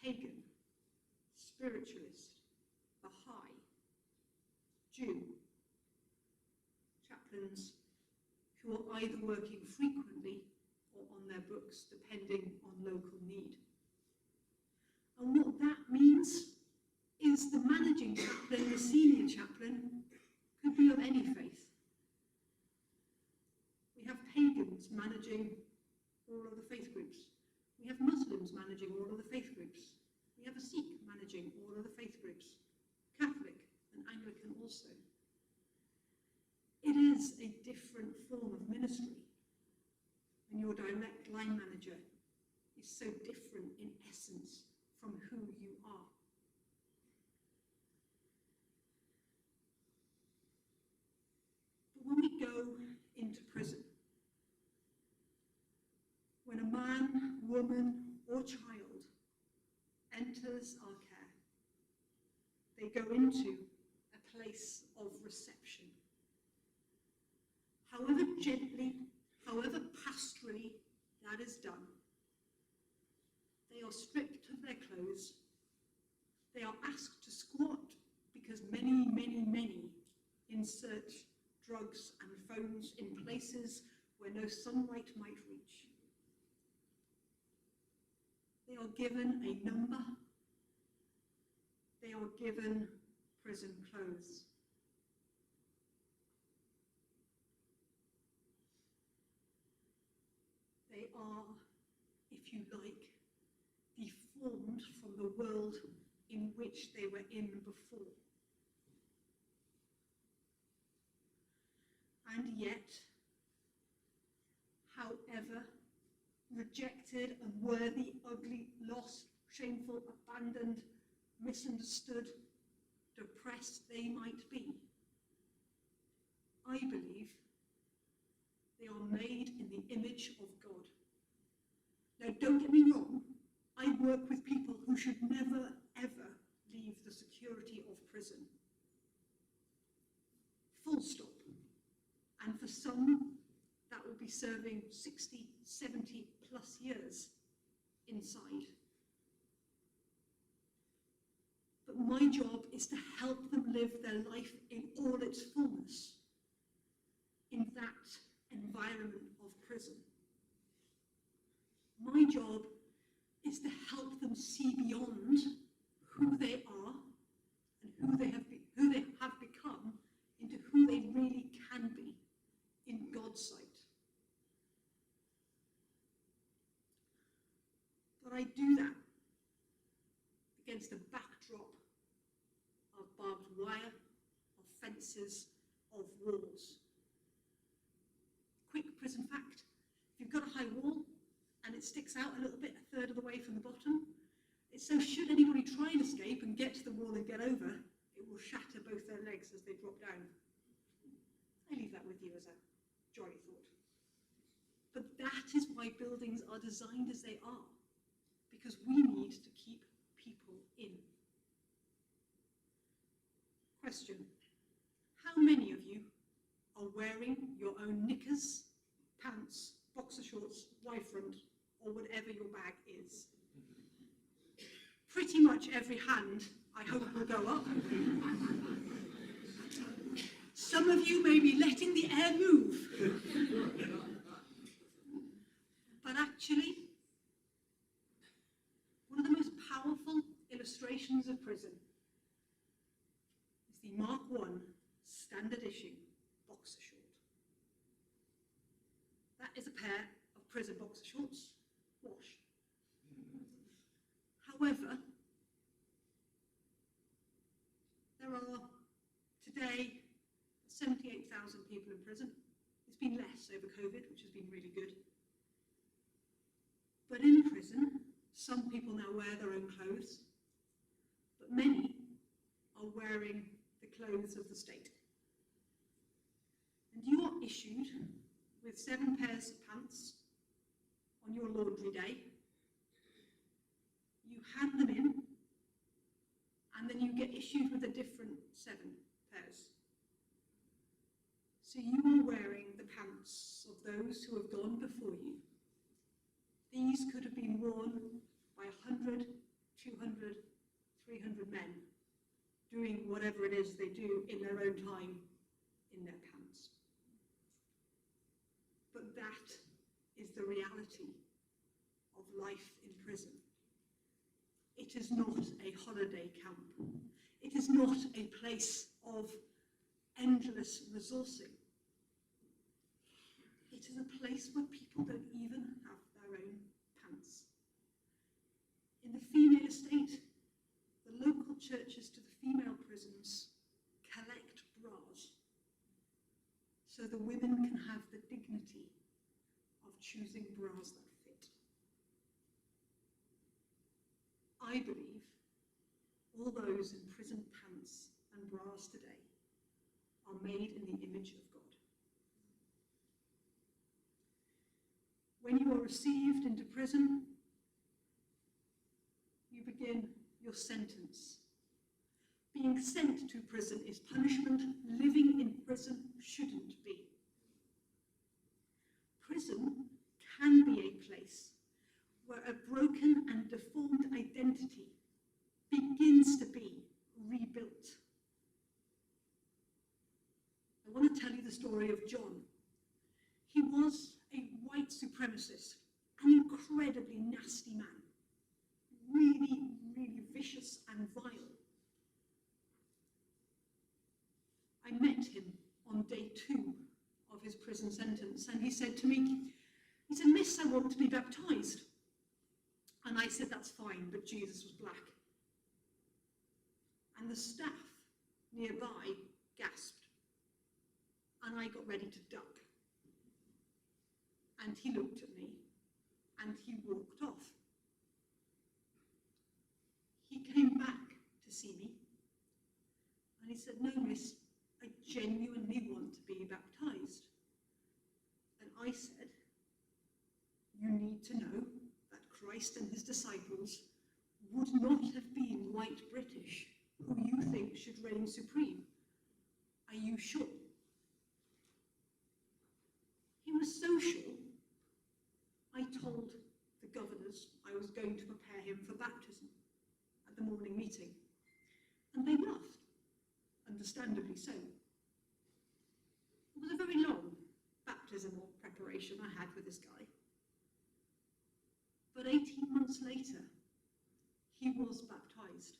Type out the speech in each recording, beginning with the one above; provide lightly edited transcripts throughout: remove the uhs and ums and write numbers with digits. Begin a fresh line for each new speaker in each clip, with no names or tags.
pagan, spiritualist, Baha'i, Jew, chaplains who are either working frequently or on their books, depending on local need. And what that means is the managing chaplain, the senior chaplain, could be of any faith. We have pagans managing all of the faith groups. We have Muslims managing all of the faith groups. We have a Sikh managing all of the faith groups. Catholic and Anglican also. It is a different form of ministry. And your direct line manager is so different in essence from who you are. But when we go into prison, when a man, woman, or child enters our care, they go into a place of reception. However gently, however pastorally that is done, they are stripped of their clothes. They are asked to squat because many insert drugs and phones in places where no sunlight might reach. They are given a number. They are given prison clothes. They are, if you like, deformed from the world in which they were in before. And yet, however rejected, unworthy, ugly, lost, shameful, abandoned, misunderstood, depressed they might be, I believe they are made in the image of God. Now, don't get me wrong, I work with people who should never, ever leave the security of prison. Full stop. And for some, that will be serving 60, 70 plus years inside. But my job is to help them live their life in all its fullness in that environment of prison. My job is to help them see beyond who they are and who they have become into who they really can be in God's sight. But I do that against a backdrop of barbed wire, of fences, of walls. Quick prison fact: if you've got a high wall and it sticks out a little bit, a third of the way from the bottom, it's so should anybody try and escape and get to the wall and get over, it will shatter both their legs as they drop down. I leave that with you as a jolly thought. But that is why buildings are designed as they are, because we need to keep people in. Question: how many of you are wearing your own knickers, pants, boxer shorts, Y-front, or whatever your bag is? Pretty much every hand, I hope, will go up. Some of you may be letting the air move. But actually, one of the most powerful illustrations of prison is the Mark I standard issue boxer short. That is a pair of prison boxer shorts, washed. However, there are today 78,000 people in prison. It's been less over COVID, which has been really good. But in prison, some people now wear their own clothes, but many are wearing the clothes of the state. And you are issued with 7 pairs of pants on your laundry day. You hand them in, and then you get issued with a different 7 pairs. So you are wearing the pants of those who have gone before you. These could have been worn by 100, 200, 300 men doing whatever it is they do in their own time in their pants. But that is the reality of life in prison. It is not a holiday camp. It is not a place of endless resourcing. It is a place where people don't even have their own pants. In the female estate, the local churches to the female prisons collect bras so the women can have the dignity of choosing bras that fit. I believe all those in prison pants and bras today are made in the image of God. When you are received into prison, you begin your sentence. Being sent to prison is punishment. Living in prison shouldn't be. Prison can be a place where a broken and deformed identity begins to be rebuilt. I want to tell you the story of John. He was a white supremacist, an incredibly nasty man, really, really vicious and vile. I met him on day 2 of his prison sentence, and he said to me, "Miss, I want to be baptized." And I said, "That's fine, but Jesus was black." And the staff nearby gasped, and I got ready to duck. And he looked at me, and he walked off. He came back to see me, and he said, "No, miss, I genuinely want to be baptized." And I said, "You need to know that Christ and his disciples would not have been white British, who you think should reign supreme. Are you sure?" He was so sure, I told the governors I was going to prepare him for baptism at the morning meeting, and they laughed, understandably so. It was a very long baptismal preparation I had with this guy. But 18 months later, he was baptized.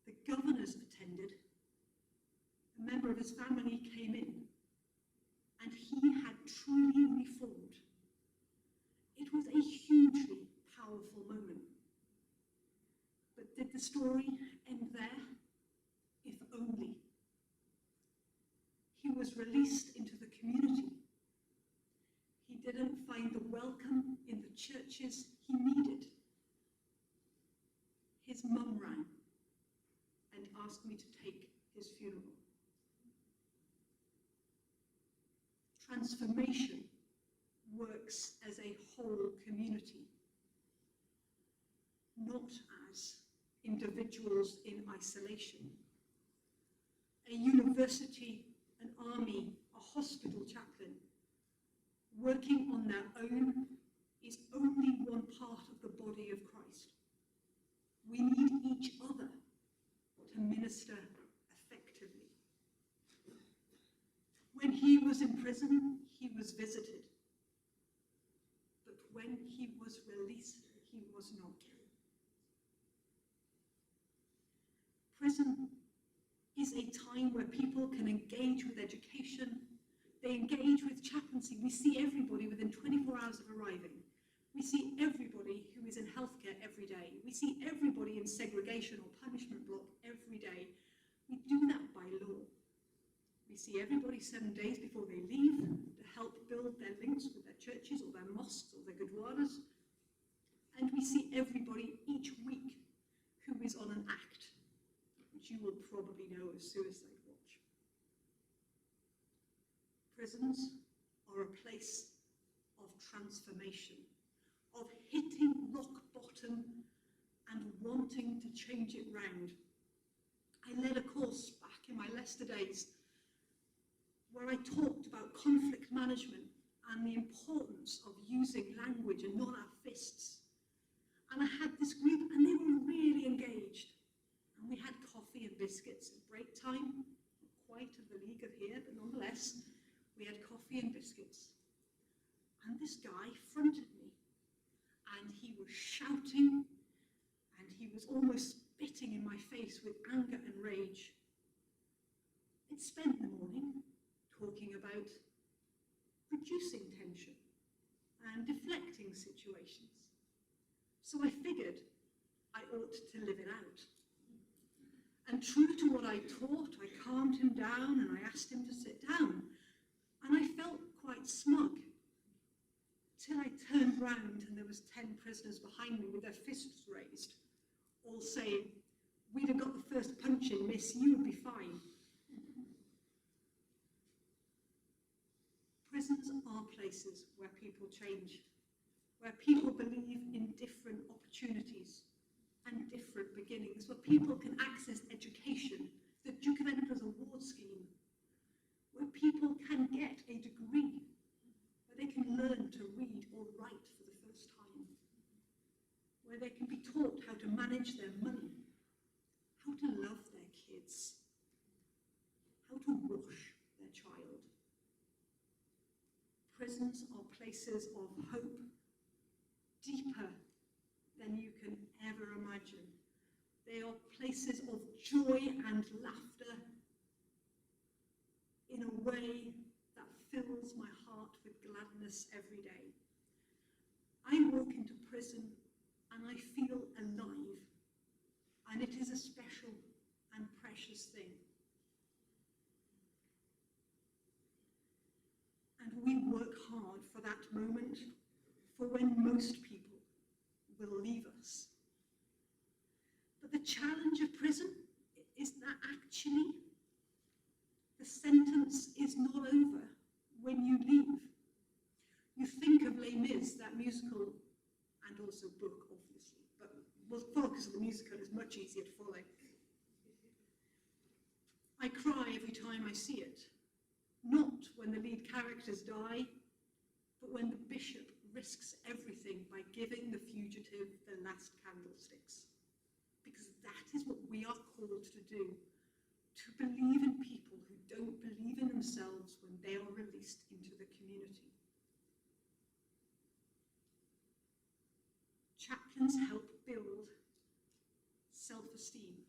The governors attended, a member of his family came in, and he had truly reformed. It was a hugely powerful moment. But did the story end there? If only. He was released into the community. He didn't find the welcome in the churches he needed. His mum rang and asked me to take his funeral. Transformation works as a whole community, not as individuals in isolation. A university, an army, a hospital chaplain working on their own is only one part of the body of Christ. We need each other to minister effectively. When he was in prison, he was visited. But when he was released, he was not. Prison is a time where people can engage with education. They engage with chaplaincy. We see everybody within 24 hours of arriving. We see everybody who is in healthcare every day. We see everybody in segregation or punishment block every day. We do that by law. We see everybody 7 days before they leave to help build their links with their churches or their mosques or their gurdwaras. And we see everybody each week who is on an act, which you will probably know as suicide watch. Prisons are a place of transformation, of hitting rock bottom and wanting to change it round. I led a course back in my Leicester days where I talked about conflict management and the importance of using language and not our fists. And I had this group, and they were really this guy fronted me, and he was shouting, and he was almost spitting in my face with anger and rage. I'd spent the morning talking about reducing tension and deflecting situations. So I figured I ought to live it out. And true to what I taught, I calmed him down and I asked him to sit down. And I felt quite smug, till I turned round and there was 10 prisoners behind me with their fists raised, all saying, "We'd have got the first punch in, miss, you would be fine." Prisons are places where people change, where people believe in different opportunities and different beginnings, where people can access education, the Duke of Edinburgh's award scheme, where people can get a degree, where they can learn to read or write for the first time, where they can be taught how to manage their money, how to love their kids, how to wash their child. Prisons are places of hope, deeper than you can ever imagine. They are places of joy and laughter in a way that fills my heart with gladness every day. I walk into prison and I feel alive, and it is a special and precious thing. And we work hard for that moment, for when most people will leave us. But the challenge of prison is that actually the sentence is not over when you leave. You think of Les Mis, that musical, and also book, obviously, but we'll focus on the musical, it's much easier to follow. I cry every time I see it, not when the lead characters die, but when the bishop risks everything by giving the fugitive the last candlesticks. Because that is what we are called to do, to believe in people who don't believe in themselves when they are released into the community. Chaplains help build self-esteem.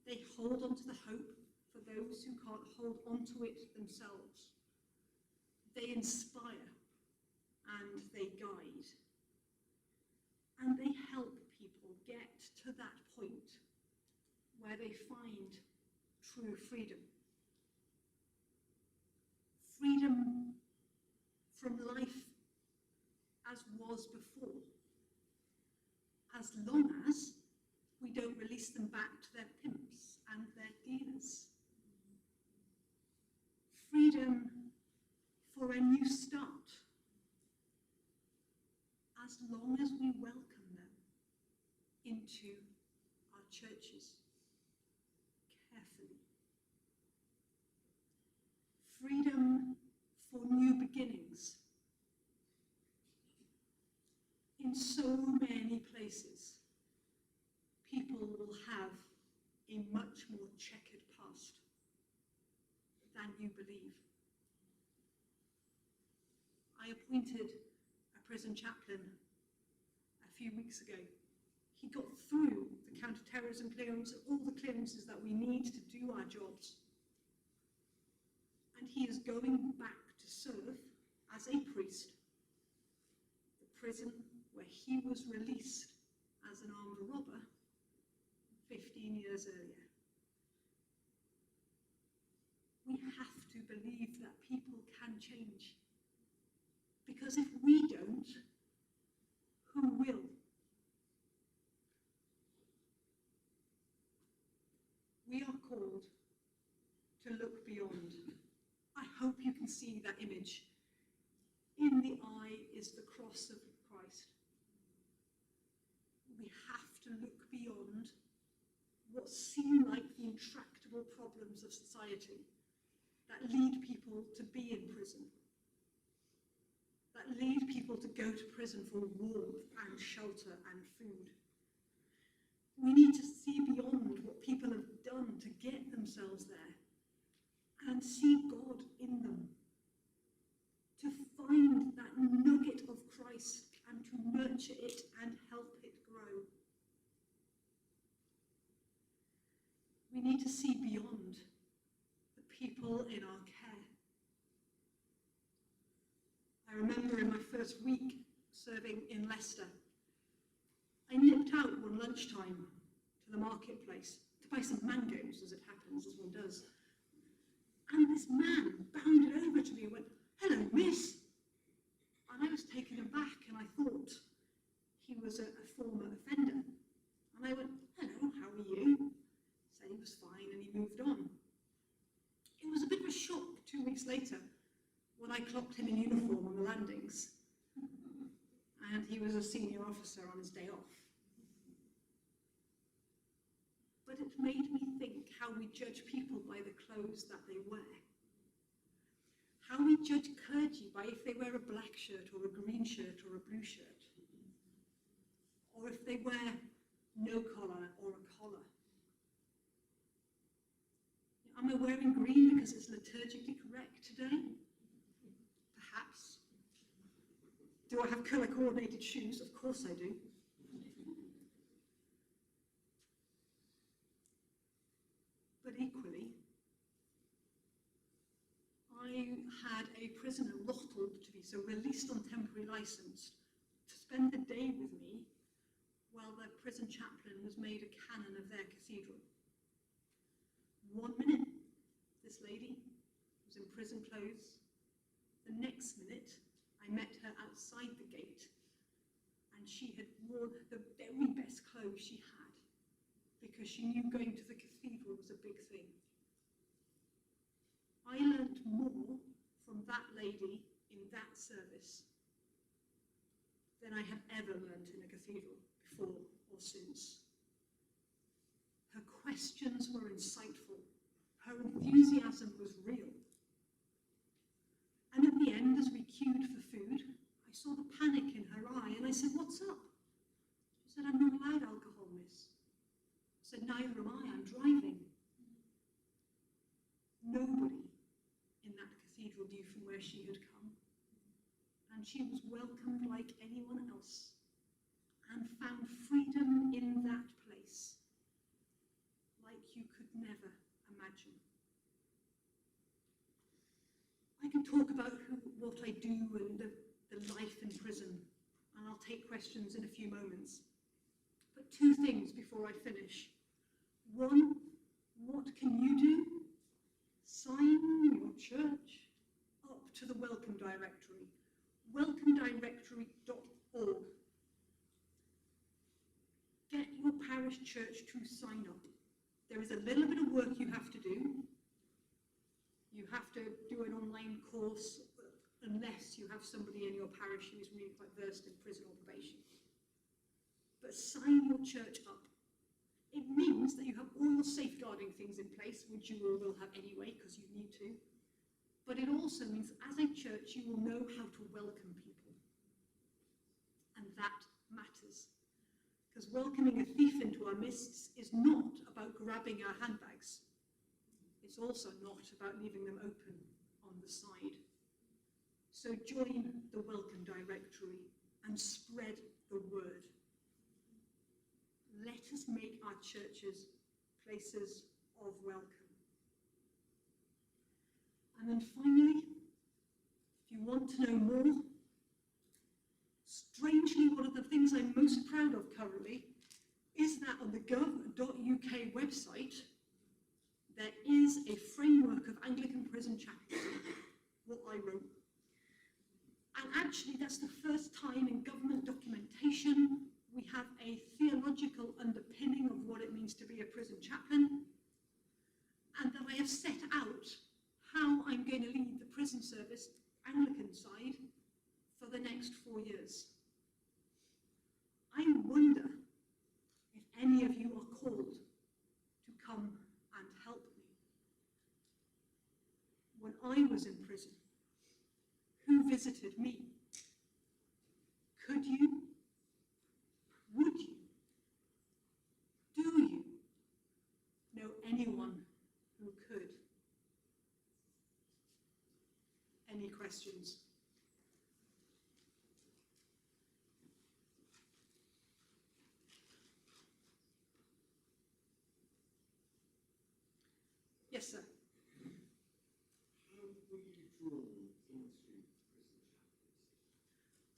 They hold on to the hope for those who can't hold on to it themselves. They inspire and they guide. And they help people get to that point where they find true freedom. Freedom from life as was before, as long as we don't release them back to their pimps and their dealers. Freedom for a new start, as long as we welcome them into our churches carefully. Freedom for new beginnings. In so many places, people will have a much more checkered past than you believe. I appointed a prison chaplain a few weeks ago. He got through the counter-terrorism clearance, all the clearances that we need to do our jobs. And he is going back to serve as a priest, the prison where he was released as an armed robber 15 years earlier. We have to believe that people can change. Because if we don't, who will? We are called to look beyond. I hope you can see that image. In the eye is the cross of Christ. We have to look beyond what seem like the intractable problems of society that lead people to be in prison, that lead people to go to prison for warmth and shelter and food. We need to see beyond what people have done to get themselves there and see God in them, to find that nugget of Christ and to nurture it and help it grow. We need to see beyond the people in our care. I remember in my first week serving in Leicester, I nipped out one lunchtime to the marketplace to buy some mangoes, as it happens, as one does. And this man bounded over to me and went, "Hello, miss." And I was taken aback, and I thought he was a former offender. And I went, "Hello, how are you?" Said he was fine, and he moved on. It was a bit of a shock 2 weeks later when I clocked him in uniform on the landings, and he was a senior officer on his day off. But it made me think how we judge people by the clothes that they wear. How we judge clergy by if they wear a black shirt or a green shirt or a blue shirt. Or if they wear no collar or a collar. Am I wearing green because it's liturgically correct today? Perhaps. Do I have colour-coordinated shoes? Of course I do. But equally, I had a prisoner, Rochtled to be so, released on temporary licence to spend the day with me while the prison chaplain was made a canon of their cathedral. 1 minute, this lady was in prison clothes. The next minute, I met her outside the gate, and she had worn the very best clothes she had, because she knew going to the cathedral was a big thing. I learnt more from that lady in that service than I had ever learnt in a cathedral before or since. Her questions were insightful. Her enthusiasm was real. And at the end, as we queued for food, I saw the panic in her eye, and I said, "What's up?" She said, "I'm not allowed alcohol, miss." I said, "Neither am I, I'm driving." Nobody in that cathedral knew from where she had come, and she was welcomed like anyone else, and found freedom in that place, like you could never imagine. I can talk about what I do and the life in prison, and I'll take questions in a few moments. But 2 things before I finish. 1, what can you do? Sign your church up to the Welcome Directory, welcomedirectory.org. Get your parish church to sign up. There is a little bit of work you have to do. You have to do an online course, unless you have somebody in your parish who is really quite versed in prison or probation. But sign your church up. It means that you have all the safeguarding things in place, which you will have anyway, because you need to. But it also means that as a church, you will know how to welcome people. And that matters. Because welcoming a thief into our midst is not about grabbing our handbags. It's also not about leaving them open on the side. So join the Welcome Directory and spread the word. Let us make our churches places of welcome. And then finally, if you want to know more, strangely, one of the things I'm most proud of currently is that on the gov.uk website, there is a framework of Anglican prison chaplaincy, what I wrote. And actually, that's the first time in government documentation we have a theological underpinning of what it means to be a prison chaplain, and that I have set out how I'm going to lead the prison service, Anglican side, for the next 4 years. I wonder if any of you are called to come and help me. When I was in prison, who visited me? Could you? Would you? Do you know anyone who could? Any questions? Yes, sir.
How were you drawn into prison chaplaincy?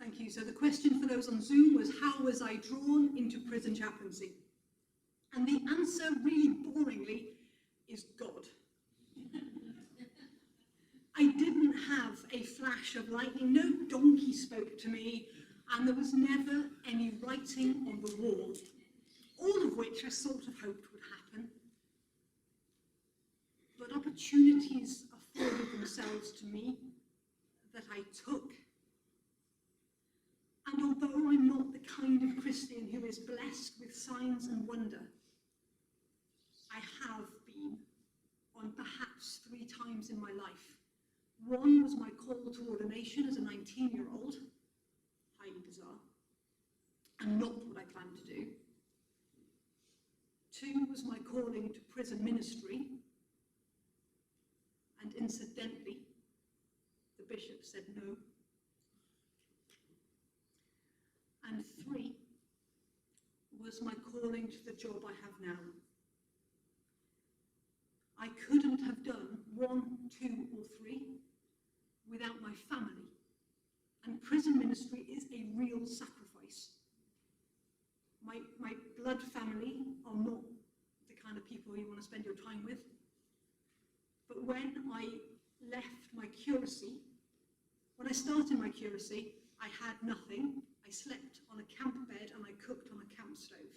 Thank you. So the question for those on Zoom was, how was I drawn into prison chaplaincy? And the answer, really boringly, is God. I didn't have a flash of lightning, no donkey spoke to me, and there was never any writing on the wall, all of which I sort of hoped would happen. But opportunities afforded themselves to me that I took. And although I'm not the kind of Christian who is blessed with signs and wonder, I have been on perhaps 3 times in my life. One was my call to ordination as a 19-year-old, highly bizarre, and not what I planned to do. 2 was my calling to prison ministry, and incidentally, the bishop said no. And 3 was my calling to the job I have now. I couldn't have done 1, 2, or 3 without my family, and prison ministry is a real sacrifice. My blood family are not the kind of people you want to spend your time with, but when I left my curacy, when I started my curacy, I had nothing. I slept on a camp bed and I cooked on a camp stove.